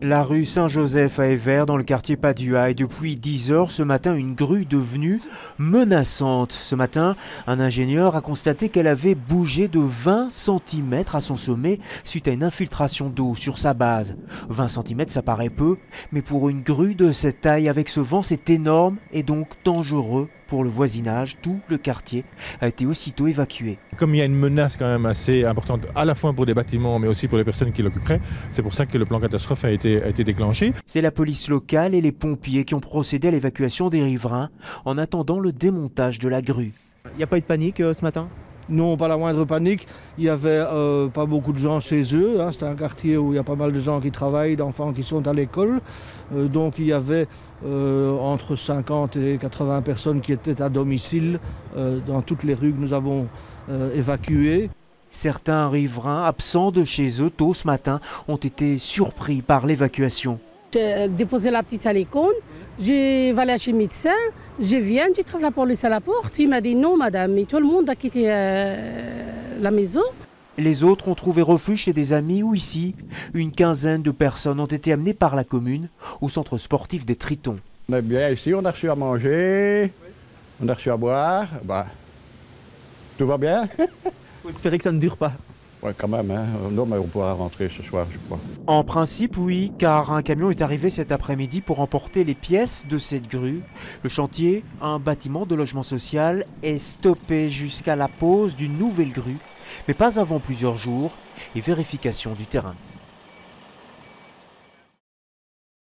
La rue Saint-Joseph à Évert, dans le quartier Padua, et depuis 10 heures ce matin, une grue devenue menaçante. Ce matin, un ingénieur a constaté qu'elle avait bougé de 20 cm à son sommet suite à une infiltration d'eau sur sa base. 20 cm, ça paraît peu, mais pour une grue de cette taille avec ce vent, c'est énorme et donc dangereux pour le voisinage. Tout le quartier a été aussitôt évacué. Comme il y a une menace quand même assez importante, à la fois pour des bâtiments, mais aussi pour les personnes qui l'occuperaient, c'est pour ça que le plan catastrophe a été déclenché. C'est la police locale et les pompiers qui ont procédé à l'évacuation des riverains en attendant le démontage de la grue. Il n'y a pas eu de panique ce matin ? Non, pas la moindre panique. Il n'y avait pas beaucoup de gens chez eux. C'est un quartier où il y a pas mal de gens qui travaillent, d'enfants qui sont à l'école. Donc il y avait entre 50 et 80 personnes qui étaient à domicile dans toutes les rues que nous avons évacuées. Certains riverains absents de chez eux tôt ce matin ont été surpris par l'évacuation. J'ai déposé la petite à l'école, j'ai allé chez le médecin, je viens, j'ai trouvé la police à la porte. Il m'a dit non madame, et tout le monde a quitté la maison. Les autres ont trouvé refuge chez des amis ou ici. Une quinzaine de personnes ont été amenées par la commune au centre sportif des Tritons. On est bien ici, on a reçu à manger, on a reçu à boire, tout va bien. Faut espérer que ça ne dure pas. Oui, quand même, hein. Non, mais on pourra rentrer ce soir, je crois. En principe, oui, car un camion est arrivé cet après-midi pour emporter les pièces de cette grue. Le chantier, un bâtiment de logement social, est stoppé jusqu'à la pose d'une nouvelle grue, mais pas avant plusieurs jours et vérification du terrain.